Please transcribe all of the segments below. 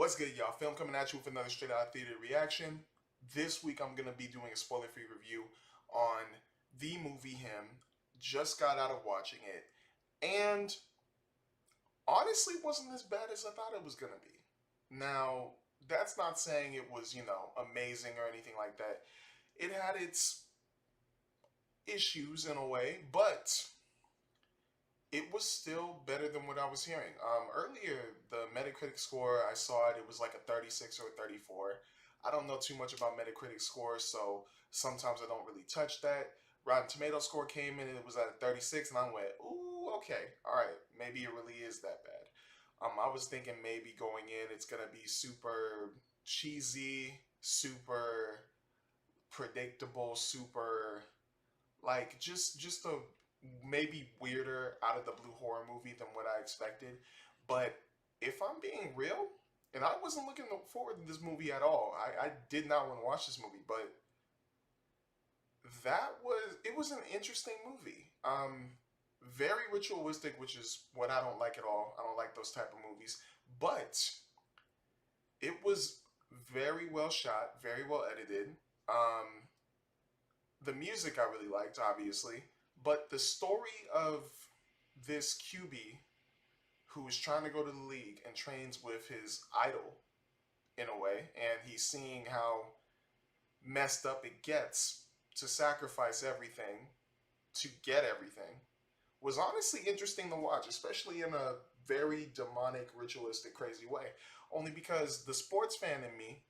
What's good, y'all? Film coming at you with another straight out theater reaction. This week I'm gonna be doing a spoiler-free review on the movie Him. Just got out of watching it, and honestly wasn't as bad as I thought it was gonna be. Now, that's not saying it was, amazing or anything like that. It had its issues in a way, but it was still better than what I was hearing. Earlier, the Metacritic score, I saw it was like a 36 or a 34. I don't know too much about Metacritic scores, so sometimes I don't really touch that. Rotten Tomato score came in and it was at a 36, and I went, ooh, okay, all right, maybe it really is that bad. I was thinking maybe going in, it's gonna be super cheesy, super predictable, super like just a maybe weirder out of the blue horror movie than what I expected. But if I'm being real, and I wasn't looking forward to this movie at all. I did not want to watch this movie, but it was an interesting movie. Very ritualistic, which is what I don't like at all. I don't like those type of movies. But it was very well shot, very well edited. The music I really liked, obviously, but the story of this QB who is trying to go to the league and trains with his idol in a way, and he's seeing how messed up it gets to sacrifice everything to get everything was honestly interesting to watch, especially in a very demonic, ritualistic, crazy way. Only because the sports fan in me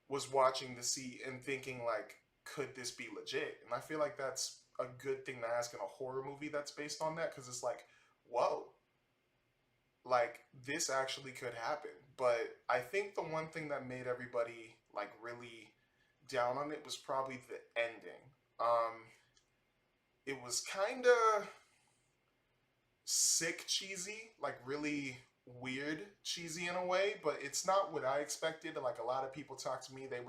was watching to see and thinking like, could this be legit? And I feel like that's a good thing to ask in a horror movie that's based on that, because it's like, whoa, like this actually could happen. But I think the one thing that made everybody like really down on it was probably the ending. It was kind of sick cheesy, like really weird cheesy in a way, but it's not what I expected. Like a lot of people talked to me, they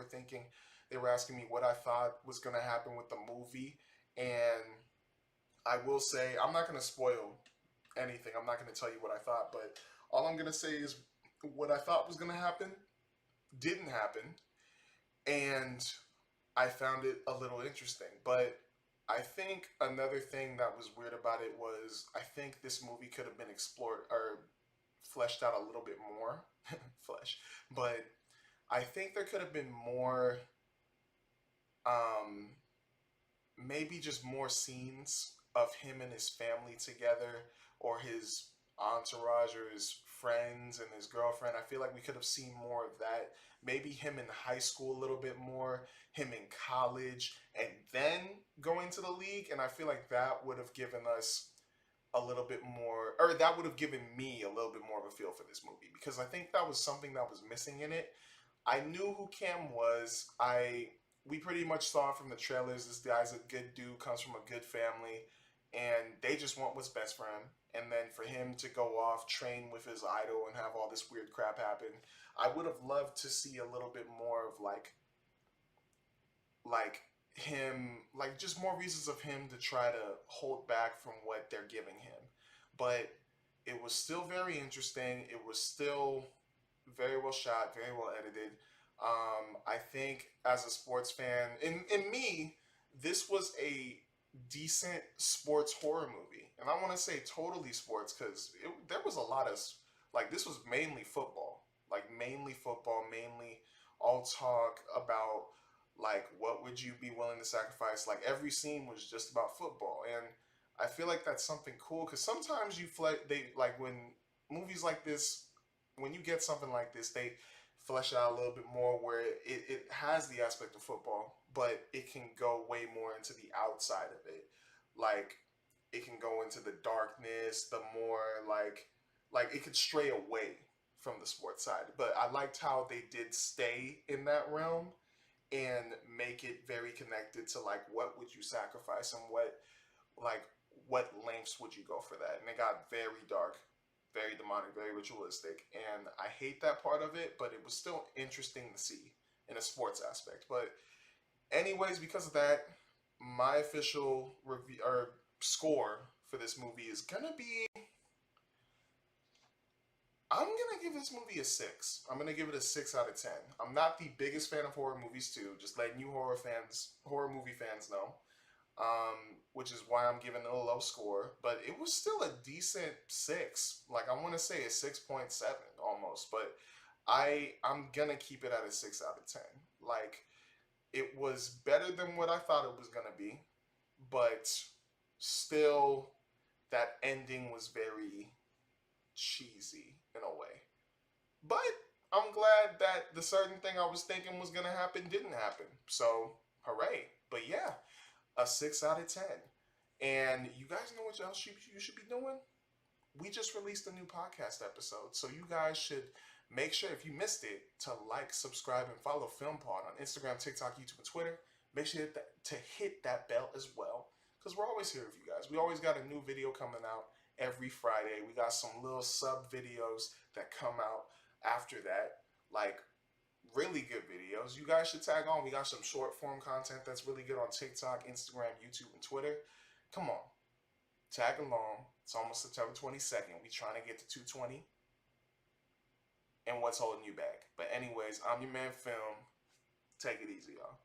were asking me what I thought was going to happen with the movie, and I will say I'm not going to spoil anything. I'm not going to tell you what I thought, but all I'm going to say is what I thought was going to happen didn't happen, and I found it a little interesting. But I think another thing that was weird about it was I think this movie could have been explored or fleshed out a little bit more. Flesh. But I think there could have been more, um, maybe just more scenes of him and his family together, or his entourage, or his friends and his girlfriend. I feel like we could have seen more of that. Maybe him in high school a little bit more, him in college, and then going to the league. And I feel like that would have given us a little bit more, or that would have given me a little bit more of a feel for this movie, because I think that was something that was missing in it. I knew who Cam was. We pretty much saw from the trailers, this guy's a good dude, comes from a good family, and they just want what's best for him. And then for him to go off, train with his idol, and have all this weird crap happen, I would have loved to see a little bit more of like him, like just more reasons of him to try to hold back from what they're giving him. But it was still very interesting. It was still very well shot, very well edited. I think as a sports fan, in me, this was a decent sports horror movie, and I want to say totally sports because there was a lot of like this was mainly football, mainly all talk about like what would you be willing to sacrifice. Like every scene was just about football, and I feel like that's something cool because sometimes they like when movies like this, when you get something like this, they flesh out a little bit more where it has the aspect of football, but it can go way more into the outside of it. Like it can go into the darkness, the more like it could stray away from the sports side. But I liked how they did stay in that realm and make it very connected to like what would you sacrifice and like what lengths would you go for that. And it got very dark, very demonic, very ritualistic, and I hate that part of it, but it was still interesting to see in a sports aspect. But anyways, because of that, my official review or score for this movie is gonna be, I'm gonna give this movie a 6. I'm gonna give it a 6 out of 10. I'm not the biggest fan of horror movies too. Just letting you horror movie fans know. Which is why I'm giving it a low score. But it was still a decent 6. Like I want to say a 6.7 almost. But I'm gonna keep it at a 6 out of 10. Like it was better than what I thought it was gonna be, but still that ending was very cheesy in a way. But I'm glad that the certain thing I was thinking was gonna happen didn't happen. So hooray! But yeah, a 6 out of 10. And you guys know what else you should be doing? We just released a new podcast episode. So you guys should make sure, if you missed it, to like, subscribe, and follow PhilmPod on Instagram, TikTok, YouTube, and Twitter. Make sure to hit that bell as well. Because we're always here with you guys. We always got a new video coming out every Friday. We got some little sub videos that come out after that. Like really good videos. You guys should tag on. We got some short form content that's really good on TikTok, Instagram, YouTube, and Twitter. Come on. Tag along. It's almost September 22nd. We trying to get to 220. And what's holding you back? But anyways, I'm your man Film. Take it easy, y'all.